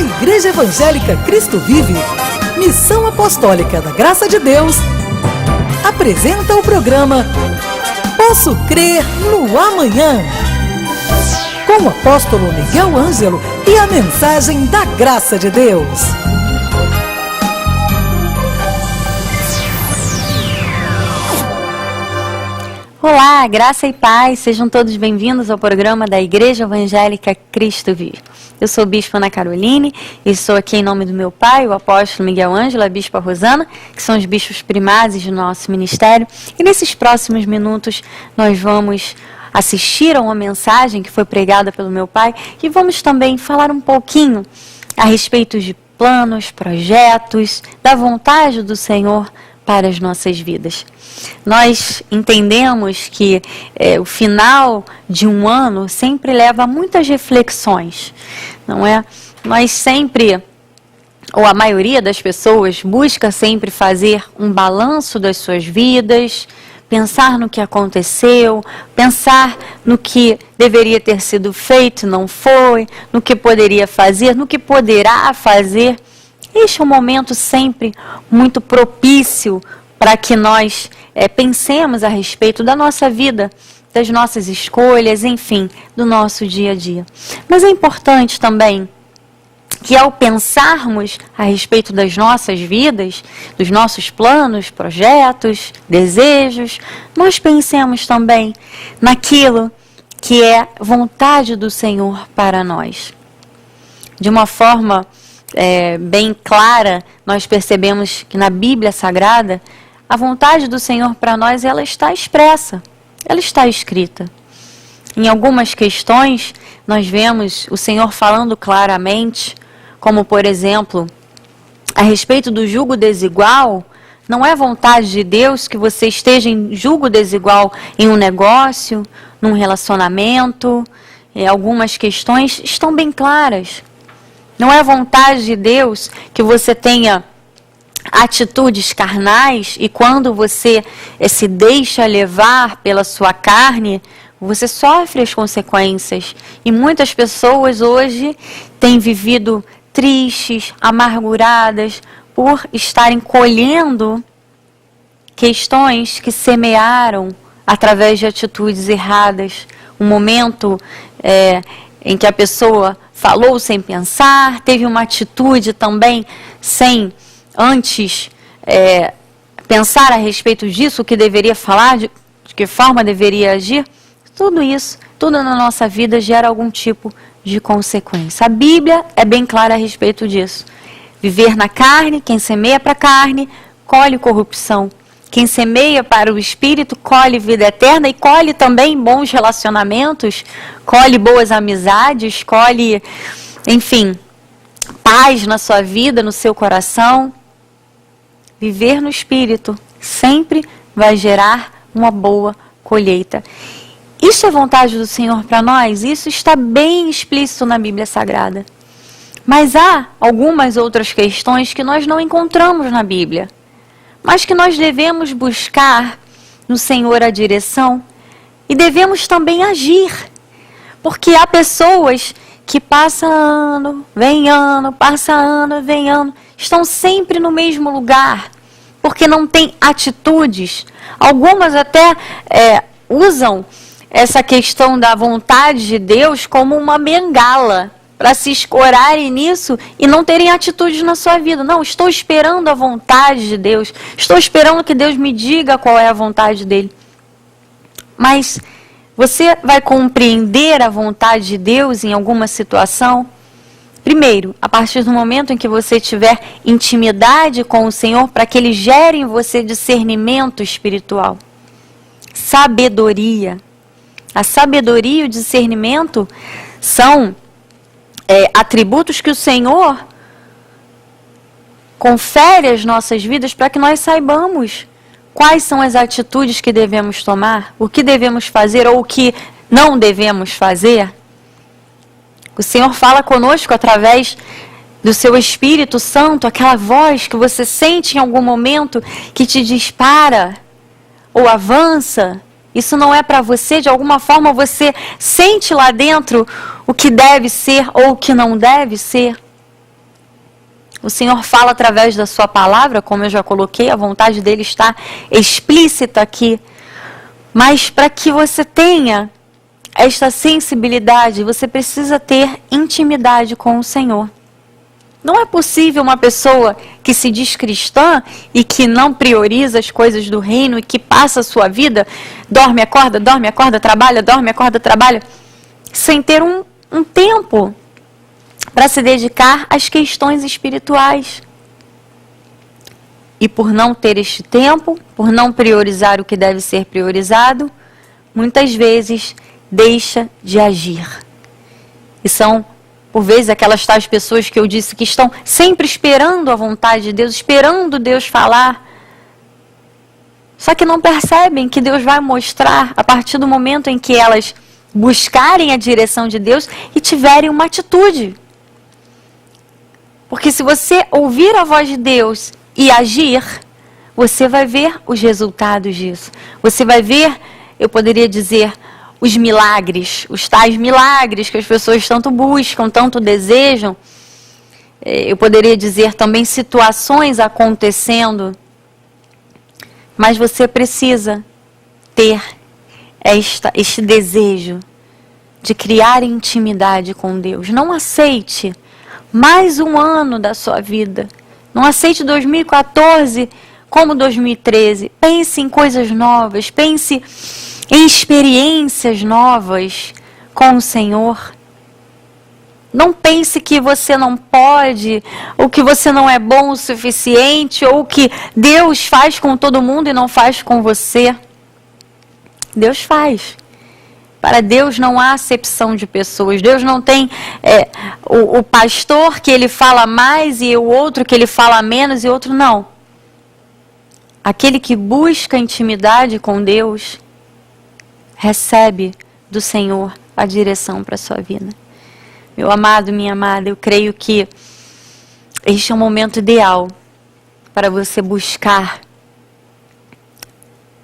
Igreja Evangélica Cristo Vive, Missão Apostólica da Graça de Deus, apresenta o programa Posso Crer no Amanhã, com o apóstolo Miguel Ângelo e a mensagem da Graça de Deus. Olá, graça e paz, sejam todos bem-vindos ao programa da Igreja Evangélica Cristo Vive. Eu sou Bispa Ana Caroline e estou aqui em nome do meu pai, o apóstolo Miguel Ângelo, a Bispa Rosana, que são os bispos primazes do nosso ministério. E nesses próximos minutos nós vamos assistir a uma mensagem que foi pregada pelo meu pai e vamos também falar um pouquinho a respeito de planos, projetos, da vontade do Senhor para as nossas vidas. Nós entendemos que o final de um ano sempre leva a muitas reflexões, não é? Nós sempre, ou a maioria das pessoas, busca sempre fazer um balanço das suas vidas, pensar no que aconteceu, pensar no que deveria ter sido feito e não foi, no que poderia fazer, no que poderá fazer. Este é um momento sempre muito propício para que nós pensemos a respeito da nossa vida, das nossas escolhas, enfim, do nosso dia a dia. Mas é importante também que ao pensarmos a respeito das nossas vidas, dos nossos planos, projetos, desejos, nós pensemos também naquilo que é vontade do Senhor para nós. De uma forma bem clara, nós percebemos que na Bíblia Sagrada, a vontade do Senhor para nós, ela está expressa, ela está escrita. Em algumas questões, nós vemos o Senhor falando claramente, como por exemplo, a respeito do jugo desigual. Não é vontade de Deus que você esteja em jugo desigual em um negócio, num relacionamento. Algumas questões estão bem claras. Não é vontade de Deus que você tenha atitudes carnais e quando você se deixa levar pela sua carne, você sofre as consequências. E muitas pessoas hoje têm vivido tristes, amarguradas, por estarem colhendo questões que semearam através de atitudes erradas. Um momento em que a pessoa falou sem pensar, teve uma atitude também sem antes pensar a respeito disso, o que deveria falar, de que forma deveria agir. Tudo isso, tudo na nossa vida gera algum tipo de consequência. A Bíblia é bem clara a respeito disso. Viver na carne, quem semeia para a carne, colhe corrupção. Quem semeia para o Espírito, colhe vida eterna e colhe também bons relacionamentos, colhe boas amizades, colhe, enfim, paz na sua vida, no seu coração. Viver no Espírito sempre vai gerar uma boa colheita. Isso é vontade do Senhor para nós? Isso está bem explícito na Bíblia Sagrada. Mas há algumas outras questões que nós não encontramos na Bíblia, mas que nós devemos buscar no Senhor a direção e devemos também agir. Porque há pessoas que passa ano, vem ano, passa ano, vem ano, estão sempre no mesmo lugar, porque não têm atitudes. Algumas até usam essa questão da vontade de Deus como uma bengala, para se escorarem nisso e não terem atitudes na sua vida. Não, estou esperando a vontade de Deus, estou esperando que Deus me diga qual é a vontade dele. Mas você vai compreender a vontade de Deus em alguma situação? Primeiro, a partir do momento em que você tiver intimidade com o Senhor, para que Ele gere em você discernimento espiritual. Sabedoria. A sabedoria e o discernimento são atributos que o Senhor confere às nossas vidas para que nós saibamos quais são as atitudes que devemos tomar, o que devemos fazer ou o que não devemos fazer. O Senhor fala conosco através do seu Espírito Santo, aquela voz que você sente em algum momento que te dispara ou avança. Isso não é para você, de alguma forma você sente lá dentro o que deve ser ou o que não deve ser. O Senhor fala através da sua palavra, como eu já coloquei, a vontade dele está explícita aqui. Mas para que você tenha esta sensibilidade, você precisa ter intimidade com o Senhor. Não é possível uma pessoa que se diz cristã e que não prioriza as coisas do reino e que passa a sua vida, dorme, acorda, trabalha, dorme, acorda, trabalha, sem ter um tempo para se dedicar às questões espirituais. E por não ter este tempo, por não priorizar o que deve ser priorizado, muitas vezes deixa de agir. E são, por vezes, aquelas tais pessoas que eu disse que estão sempre esperando a vontade de Deus, esperando Deus falar. Só que não percebem que Deus vai mostrar a partir do momento em que elas buscarem a direção de Deus e tiverem uma atitude. Porque se você ouvir a voz de Deus e agir, você vai ver os resultados disso. Você vai ver, eu poderia dizer, os milagres, os tais milagres que as pessoas tanto buscam, tanto desejam. Eu poderia dizer também situações acontecendo. Mas você precisa ter este desejo de criar intimidade com Deus. Não aceite mais um ano da sua vida. Não aceite 2014 como 2013. Pense em coisas novas. Pense em experiências novas com o Senhor. Não pense que você não pode, ou que você não é bom o suficiente, ou que Deus faz com todo mundo e não faz com você. Deus faz. Para Deus não há acepção de pessoas. Deus não tem o pastor que ele fala mais e o outro que ele fala menos e outro não. Aquele que busca intimidade com Deus recebe do Senhor a direção para a sua vida. Meu amado, minha amada, eu creio que este é um momento ideal para você buscar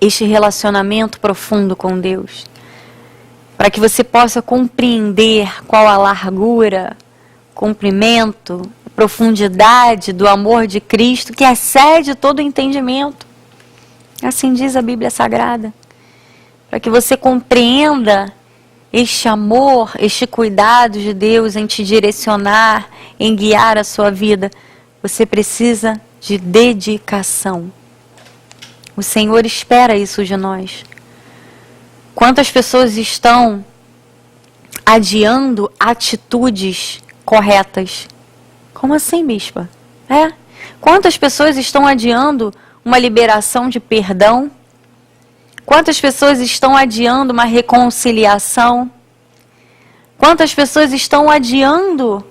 este relacionamento profundo com Deus. Para que você possa compreender qual a largura, comprimento, profundidade do amor de Cristo que excede todo entendimento. Assim diz a Bíblia Sagrada. Para que você compreenda este amor, este cuidado de Deus em te direcionar, em guiar a sua vida, você precisa de dedicação. O Senhor espera isso de nós. Quantas pessoas estão adiando atitudes corretas? Como assim, bispa? Quantas pessoas estão adiando uma liberação de perdão? Quantas pessoas estão adiando uma reconciliação? Quantas pessoas estão adiando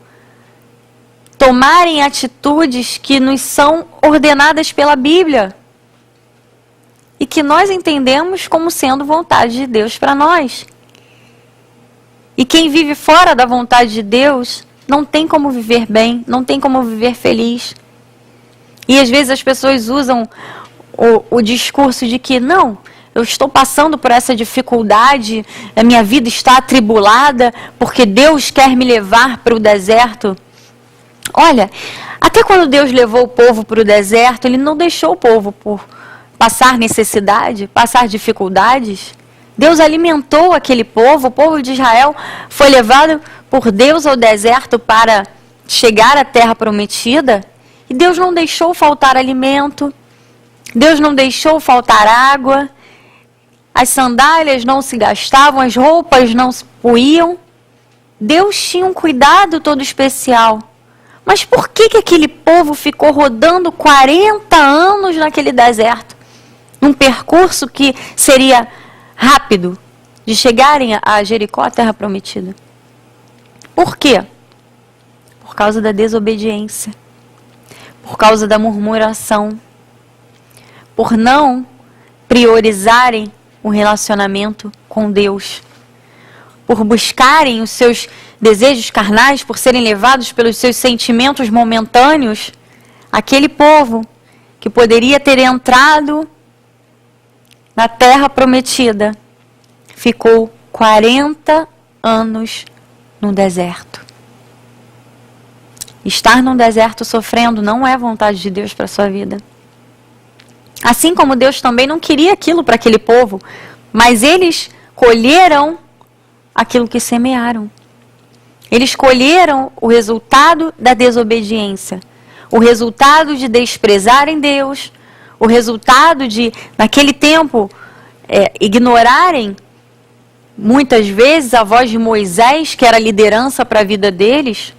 tomarem atitudes que nos são ordenadas pela Bíblia? E que nós entendemos como sendo vontade de Deus para nós. E quem vive fora da vontade de Deus não tem como viver bem, não tem como viver feliz. E às vezes as pessoas usam o discurso de que não, eu estou passando por essa dificuldade, a minha vida está atribulada porque Deus quer me levar para o deserto. Olha, até quando Deus levou o povo para o deserto, Ele não deixou o povo por passar necessidade, passar dificuldades. Deus alimentou aquele povo, o povo de Israel foi levado por Deus ao deserto para chegar à terra prometida, e Deus não deixou faltar alimento, Deus não deixou faltar água, as sandálias não se gastavam, as roupas não se puíam. Deus tinha um cuidado todo especial. Mas por que aquele povo ficou rodando 40 anos naquele deserto? Um percurso que seria rápido de chegarem a Jericó, a terra prometida. Por quê? Por causa da desobediência. Por causa da murmuração. Por não priorizarem o relacionamento com Deus. Por buscarem os seus desejos carnais, por serem levados pelos seus sentimentos momentâneos. Aquele povo que poderia ter entrado na terra prometida, ficou 40 anos no deserto. Estar num deserto sofrendo não é vontade de Deus para a sua vida. Assim como Deus também não queria aquilo para aquele povo, mas eles colheram aquilo que semearam. Eles colheram o resultado da desobediência, o resultado de desprezarem Deus, o resultado de, naquele tempo, ignorarem muitas vezes a voz de Moisés, que era a liderança para a vida deles.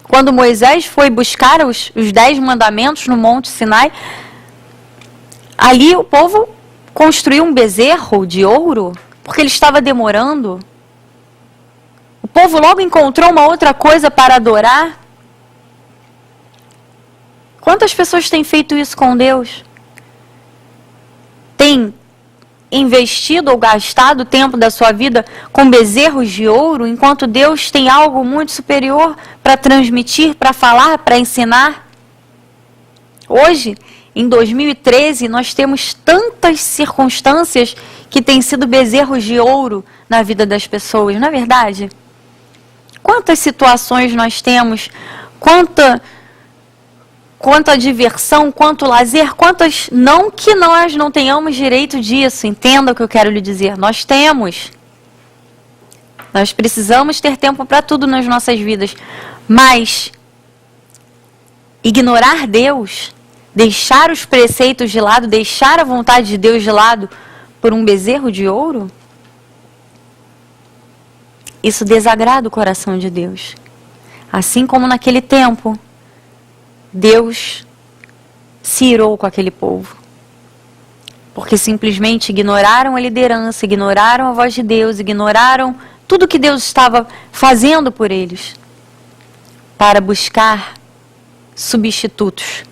Quando Moisés foi buscar os 10 mandamentos no Monte Sinai, ali o povo construiu um bezerro de ouro, porque ele estava demorando. O povo logo encontrou uma outra coisa para adorar. Quantas pessoas têm feito isso com Deus? Tem investido ou gastado o tempo da sua vida com bezerros de ouro, enquanto Deus tem algo muito superior para transmitir, para falar, para ensinar? Hoje, em 2013, nós temos tantas circunstâncias que têm sido bezerros de ouro na vida das pessoas, não é verdade? Quantas situações nós temos, quanta diversão, quanto lazer, quantas, não que nós não tenhamos direito disso, entenda o que eu quero lhe dizer, nós temos. Nós precisamos ter tempo para tudo nas nossas vidas, mas ignorar Deus, deixar os preceitos de lado, deixar a vontade de Deus de lado por um bezerro de ouro, isso desagrada o coração de Deus. Assim como naquele tempo, Deus se irou com aquele povo, porque simplesmente ignoraram a liderança, ignoraram a voz de Deus, ignoraram tudo que Deus estava fazendo por eles, para buscar substitutos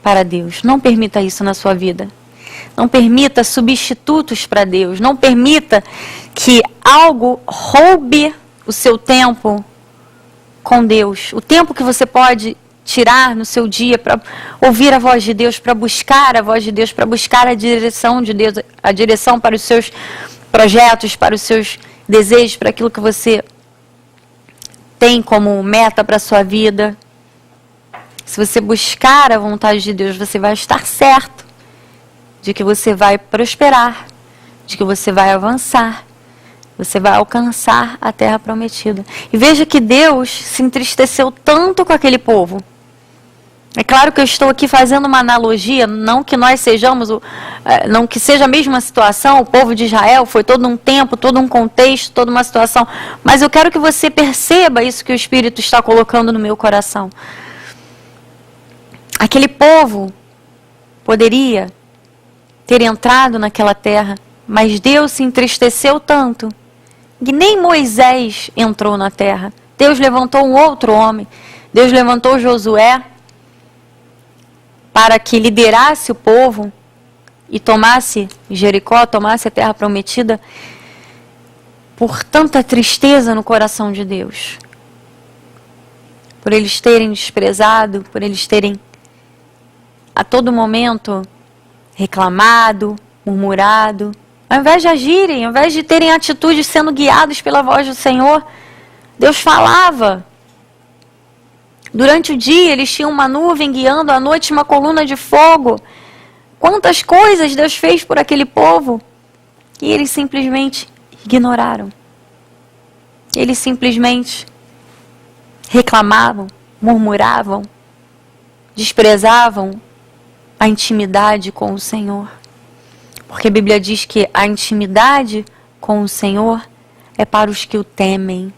para Deus. Não permita isso na sua vida. Não permita substitutos para Deus. Não permita que algo roube o seu tempo com Deus. O tempo que você pode tirar no seu dia para ouvir a voz de Deus, para buscar a voz de Deus, para buscar a direção de Deus, a direção para os seus projetos, para os seus desejos, para aquilo que você tem como meta para a sua vida. Se você buscar a vontade de Deus, você vai estar certo de que você vai prosperar, de que você vai avançar, você vai alcançar a terra prometida. E veja que Deus se entristeceu tanto com aquele povo. É claro que eu estou aqui fazendo uma analogia, não que nós sejamos, não que seja a mesma situação, o povo de Israel foi todo um tempo, todo um contexto, toda uma situação, mas eu quero que você perceba isso que o Espírito está colocando no meu coração. Aquele povo poderia ter entrado naquela terra, mas Deus se entristeceu tanto que nem Moisés entrou na terra. Deus levantou um outro homem, Deus levantou Josué para que liderasse o povo e tomasse Jericó, tomasse a terra prometida, por tanta tristeza no coração de Deus. Por eles terem desprezado, por eles terem a todo momento reclamado, murmurado. Ao invés de agirem, ao invés de terem atitudes sendo guiados pela voz do Senhor, Deus falava. Durante o dia eles tinham uma nuvem guiando, à noite uma coluna de fogo. Quantas coisas Deus fez por aquele povo e eles simplesmente ignoraram. Eles simplesmente reclamavam, murmuravam, desprezavam a intimidade com o Senhor. Porque a Bíblia diz que a intimidade com o Senhor é para os que o temem.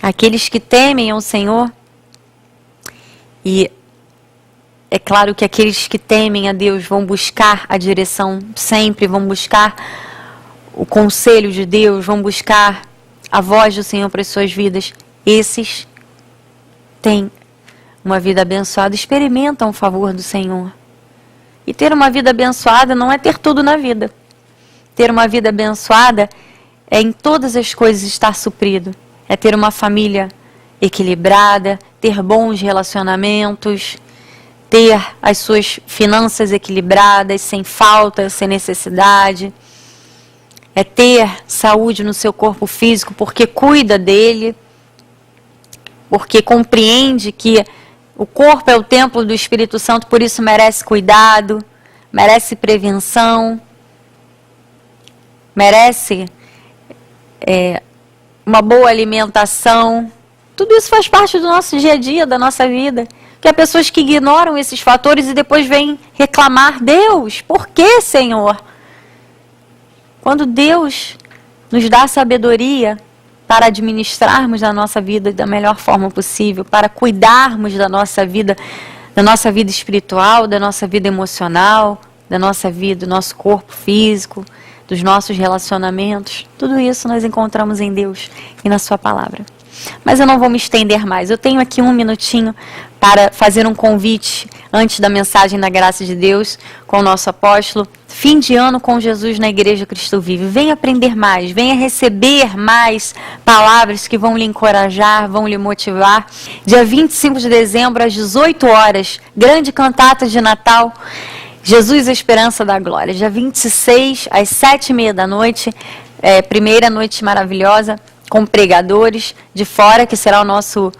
Aqueles que temem ao Senhor. E é claro que aqueles que temem a Deus vão buscar a direção sempre, vão buscar o conselho de Deus, vão buscar a voz do Senhor para as suas vidas. Esses têm uma vida abençoada, experimentam o favor do Senhor. E ter uma vida abençoada não é ter tudo na vida. Ter uma vida abençoada é em todas as coisas estar suprido. É ter uma família equilibrada, ter bons relacionamentos, ter as suas finanças equilibradas, sem falta, sem necessidade. É ter saúde no seu corpo físico porque cuida dele. porque compreende que o corpo é o templo do Espírito Santo, por isso merece cuidado, merece prevenção, merece uma boa alimentação. Tudo isso faz parte do nosso dia a dia, da nossa vida. Que há pessoas que ignoram esses fatores e depois vêm reclamar: Deus, por que, Senhor? Quando Deus nos dá sabedoria para administrarmos a nossa vida da melhor forma possível, para cuidarmos da nossa vida espiritual, da nossa vida emocional, da nossa vida, do nosso corpo físico, dos nossos relacionamentos, tudo isso nós encontramos em Deus e na sua palavra. Mas eu não vou me estender mais. Eu tenho aqui um minutinho para fazer um convite antes da mensagem da graça de Deus com o nosso apóstolo. Fim de ano com Jesus na Igreja Cristo Vive. Venha aprender mais, venha receber mais palavras que vão lhe encorajar, vão lhe motivar. Dia 25 de dezembro, às 18 horas, grande cantata de Natal, Jesus, a Esperança da Glória. Dia 26, às 7h30 da noite, primeira noite maravilhosa, com pregadores de fora, que será o nosso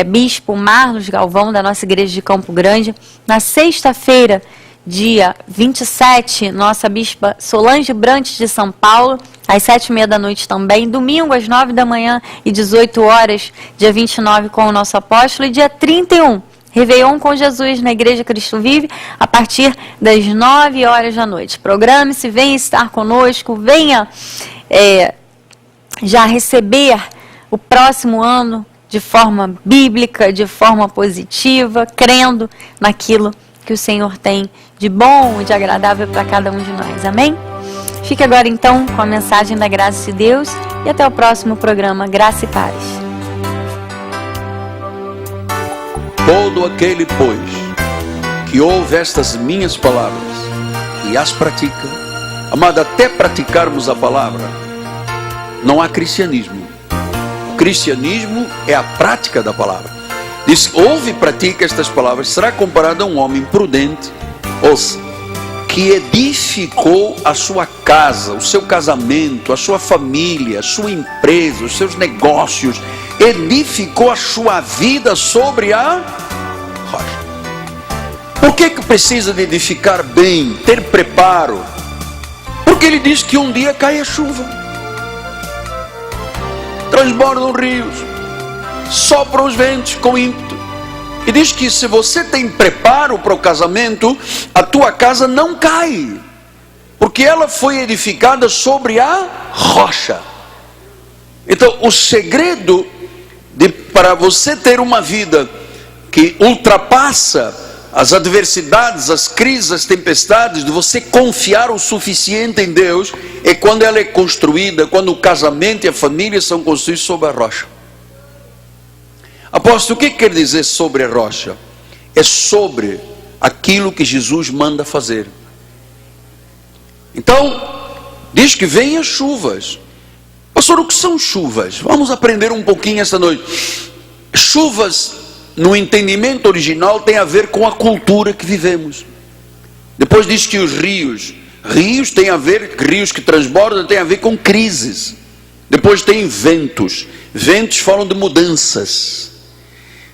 bispo Marlos Galvão, da nossa igreja de Campo Grande. Na sexta-feira, dia 27, nossa bispa Solange Brantes de São Paulo, às 7h30 da noite também. Domingo, às 9 da manhã e 18 horas, dia 29, com o nosso apóstolo. E dia 31, Réveillon com Jesus na Igreja Cristo Vive, a partir das 9 horas da noite. Programe-se, venha estar conosco, venha já receber o próximo ano de forma bíblica, de forma positiva, crendo naquilo que o Senhor tem de bom e de agradável para cada um de nós. Amém? Fique agora então com a mensagem da graça de Deus e até o próximo programa Graça e Paz. Todo aquele, pois, que ouve estas minhas palavras e as pratica, amado, até praticarmos a palavra, não há cristianismo. O cristianismo é a prática da palavra. Diz: ouve e pratica estas palavras, será comparado a um homem prudente, ouça, que edificou a sua casa, o seu casamento, a sua família, a sua empresa, os seus negócios, edificou a sua vida sobre a rocha. Por que precisa de edificar bem, ter preparo? Porque ele diz que um dia cai a chuva, transbordam rios, sopram os ventos com ímpeto. E diz que se você tem preparo para o casamento, a tua casa não cai, porque ela foi edificada sobre a rocha. Então o segredo para você ter uma vida que ultrapassa as adversidades, as crises, as tempestades, de você confiar o suficiente em Deus, é quando ela é construída, quando o casamento e a família são construídos sobre a rocha. Apóstolo, o que quer dizer sobre a rocha? É sobre aquilo que Jesus manda fazer. Então, diz que vem as chuvas. Pastor, o que são chuvas? Vamos aprender um pouquinho esta noite. Chuvas, no entendimento original, tem a ver com a cultura que vivemos. Depois diz que os rios tem a ver, rios que transbordam, tem a ver com crises. Depois tem ventos falam de mudanças.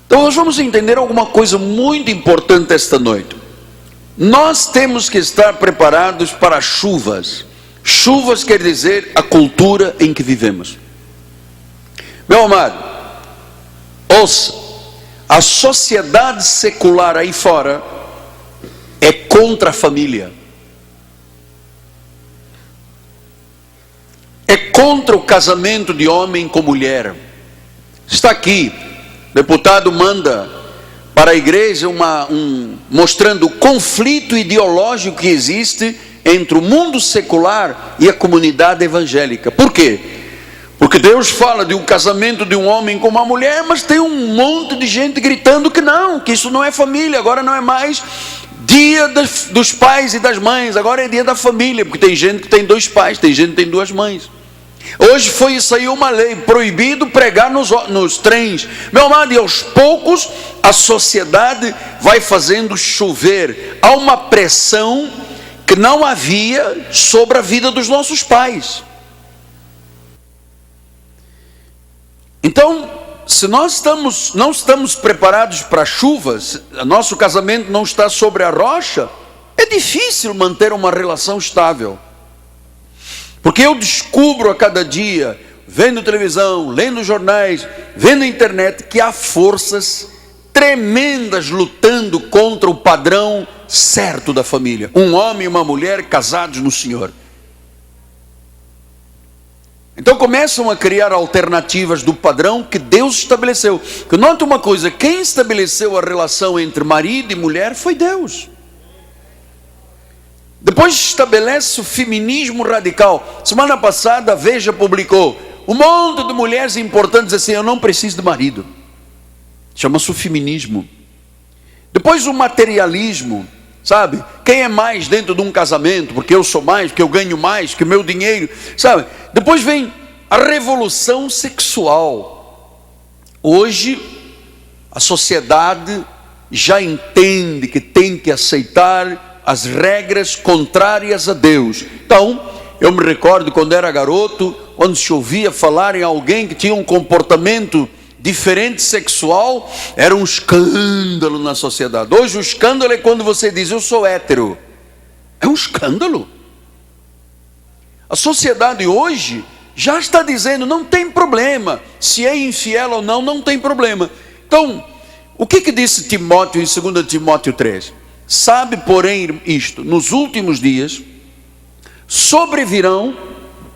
Então nós vamos entender alguma coisa muito importante esta noite. Nós temos que estar preparados para chuvas. Chuvas quer dizer a cultura em que vivemos. Meu amado, ouça, a sociedade secular aí fora é contra a família, é contra o casamento de homem com mulher. Está aqui, o deputado manda para a igreja mostrando o conflito ideológico que existe entre o mundo secular e a comunidade evangélica. Por quê? Porque Deus fala de um casamento de um homem com uma mulher, mas tem um monte de gente gritando que não, que isso não é família, agora não é mais dia dos pais e das mães, agora é dia da família, porque tem gente que tem 2 pais, tem gente que tem 2 mães. Hoje foi isso aí uma lei, proibido pregar nos trens. Meu amado, e aos poucos a sociedade vai fazendo chover. Há uma pressão que não havia sobre a vida dos nossos pais. Então, se nós não estamos preparados para a chuva, se nosso casamento não está sobre a rocha, é difícil manter uma relação estável. Porque eu descubro a cada dia, vendo televisão, lendo jornais, vendo a internet, que há forças tremendas lutando contra o padrão certo da família. Um homem e uma mulher casados no Senhor. Então começam a criar alternativas do padrão que Deus estabeleceu. Que note uma coisa, quem estabeleceu a relação entre marido e mulher foi Deus. Depois estabelece o feminismo radical. Semana passada a Veja publicou um monte de mulheres importantes assim, eu não preciso de marido. Chama-se o feminismo. Depois o materialismo, sabe? Quem é mais dentro de um casamento? Porque eu sou mais, porque eu ganho mais, que o meu dinheiro, sabe? Depois vem a revolução sexual. Hoje a sociedade já entende que tem que aceitar as regras contrárias a Deus. Então, eu me recordo quando era garoto, quando se ouvia falar em alguém que tinha um comportamento diferente sexual, era um escândalo na sociedade. Hoje o escândalo é quando você diz, eu sou hétero. É um escândalo. A sociedade hoje já está dizendo, não tem problema, se é infiel ou não, não tem problema. Então, o que disse Timóteo em 2 Timóteo 3? Sabe, porém, isto, nos últimos dias sobrevirão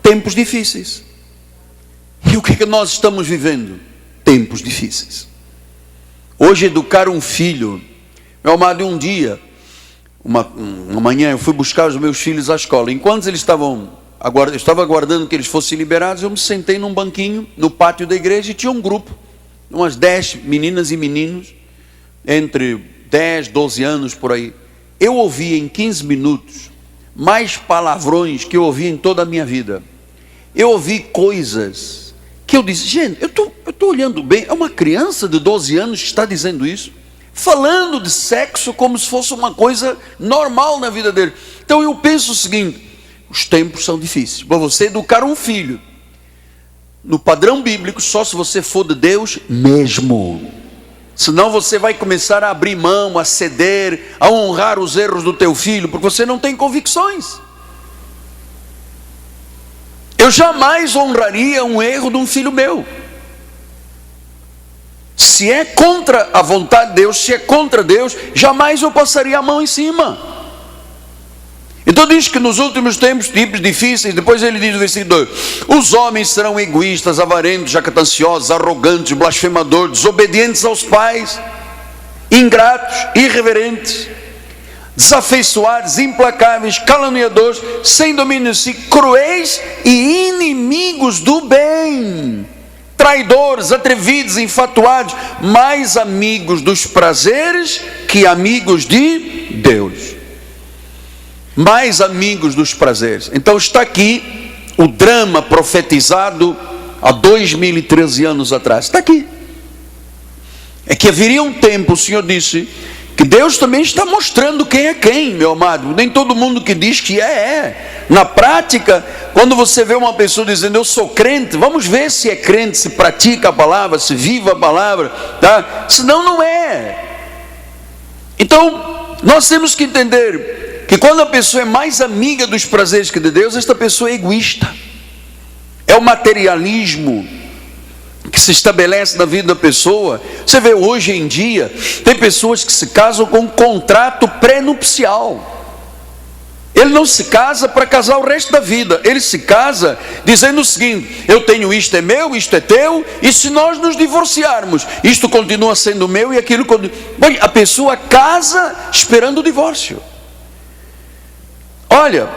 tempos difíceis. E o que nós estamos vivendo? Tempos difíceis. Hoje educar um filho, meu amado, um dia, uma manhã eu fui buscar os meus filhos à escola. Enquanto eles eu estava aguardando que eles fossem liberados, eu me sentei num banquinho no pátio da igreja e tinha um grupo, umas 10 meninas e meninos, entre 10, 12 anos por aí. Eu ouvi em 15 minutos mais palavrões que eu ouvi em toda a minha vida. Eu ouvi coisas que eu disse, gente, eu estou olhando bem, é uma criança de 12 anos que está dizendo isso, falando de sexo como se fosse uma coisa normal na vida dele. Então eu penso o seguinte, os tempos são difíceis. Para você educar um filho no padrão bíblico, só se você for de Deus mesmo. Senão você vai começar a abrir mão, a ceder, a honrar os erros do teu filho, porque você não tem convicções. Eu jamais honraria um erro de um filho meu. Se é contra a vontade de Deus, se é contra Deus, jamais eu passaria a mão em cima. Então diz que nos últimos tempos difíceis, depois ele diz no versículo 2, os homens serão egoístas, avarentos, jactanciosos, arrogantes, blasfemadores, desobedientes aos pais, ingratos, irreverentes, desafeiçoados, implacáveis, caluniadores, sem domínio de si, cruéis e inimigos do bem, traidores, atrevidos, infatuados, mais amigos dos prazeres que amigos de Deus. Mais amigos dos prazeres. Então está aqui o drama profetizado há 2013 anos atrás. Está aqui. É que haveria um tempo, o Senhor disse, que Deus também está mostrando quem é quem, meu amado. Nem todo mundo que diz que é. Na prática, quando você vê uma pessoa dizendo, eu sou crente, vamos ver se é crente, se pratica a palavra, se vive a palavra, tá? Senão não é. Então, nós temos que entender que quando a pessoa é mais amiga dos prazeres que de Deus, esta pessoa é egoísta. É o materialismo que se estabelece na vida da pessoa. Você vê hoje em dia, tem pessoas que se casam com um contrato pré-nupcial. Ele não se casa para casar o resto da vida. Ele se casa dizendo o seguinte, eu tenho isto é meu, isto é teu, e se nós nos divorciarmos, isto continua sendo meu e aquilo continua... Bom, a pessoa casa esperando o divórcio. Olha,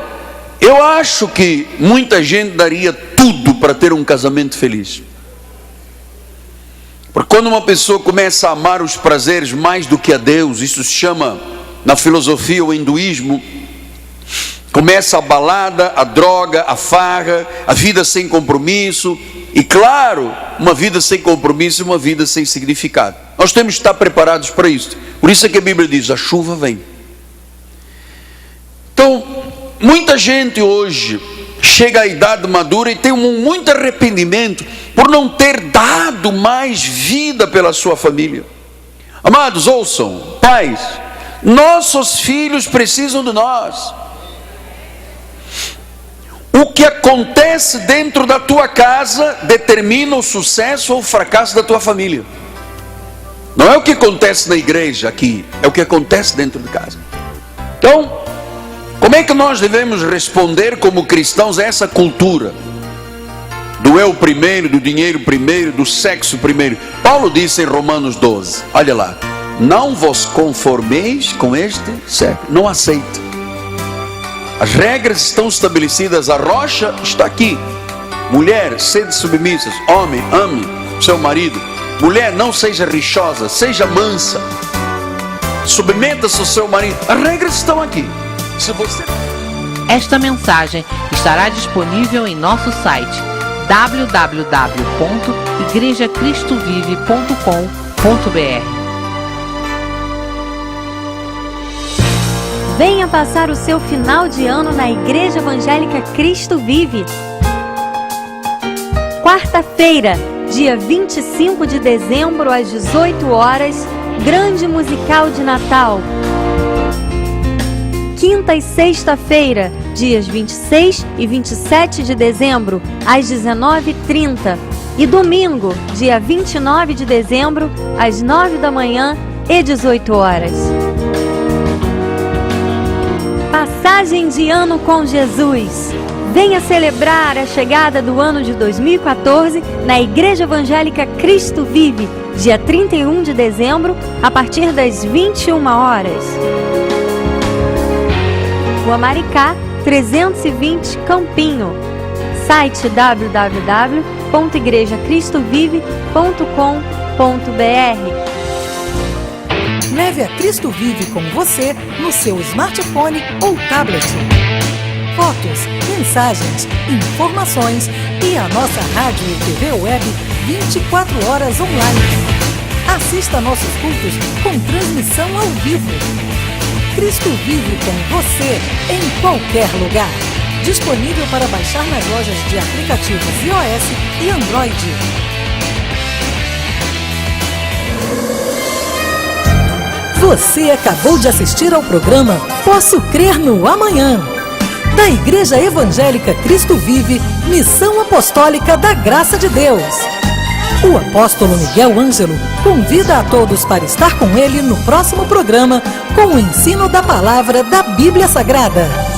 eu acho que muita gente daria tudo para ter um casamento feliz. Porque quando uma pessoa começa a amar os prazeres mais do que a Deus, isso se chama, na filosofia, o hinduísmo, começa a balada, a droga, a farra, a vida sem compromisso, e claro, uma vida sem compromisso e uma vida sem significado. Nós temos que estar preparados para isso. Por isso é que a Bíblia diz, a chuva vem. Então, muita gente hoje chega à idade madura e tem muito arrependimento, por não ter dado mais vida pela sua família. Amados, ouçam, pais, nossos filhos precisam de nós. O que acontece dentro da tua casa determina o sucesso ou o fracasso da tua família. Não é o que acontece na igreja aqui, é o que acontece dentro de casa. Então, como é que nós devemos responder como cristãos a essa cultura do eu primeiro, do dinheiro primeiro, do sexo primeiro? Paulo disse em Romanos 12, olha lá: não vos conformeis com este século. Não aceita. As regras estão estabelecidas, a rocha está aqui. Mulher, sede submissas. Homem, ame seu marido. Mulher, não seja rixosa, seja mansa. Submeta-se ao seu marido. As regras estão aqui. Se você... Esta mensagem estará disponível em nosso site www.igrejacristovive.com.br. Venha passar o seu final de ano na Igreja Evangélica Cristo Vive. Quarta-feira, dia 25 de dezembro, às 18 horas, grande musical de Natal. Quinta e sexta-feira, dias 26 e 27 de dezembro, às 19h30. E domingo, dia 29 de dezembro, às 9 da manhã e 18 horas. Passagem de ano com Jesus. Venha celebrar a chegada do ano de 2014 na Igreja Evangélica Cristo Vive, dia 31 de dezembro, a partir das 21 horas. Rua Maricá, 320 Campinho. Site www.igrejacristovive.com.br. Leve a Cristo Vive com você no seu smartphone ou tablet. Fotos, mensagens, informações e a nossa rádio e TV web 24 horas online. Assista nossos cultos com transmissão ao vivo. Cristo Vive com você em qualquer lugar. Disponível para baixar nas lojas de aplicativos iOS e Android. Você acabou de assistir ao programa Posso Crer no Amanhã, da Igreja Evangélica Cristo Vive, Missão Apostólica da Graça de Deus. O apóstolo Miguel Ângelo convida a todos para estar com ele no próximo programa com o ensino da palavra da Bíblia Sagrada.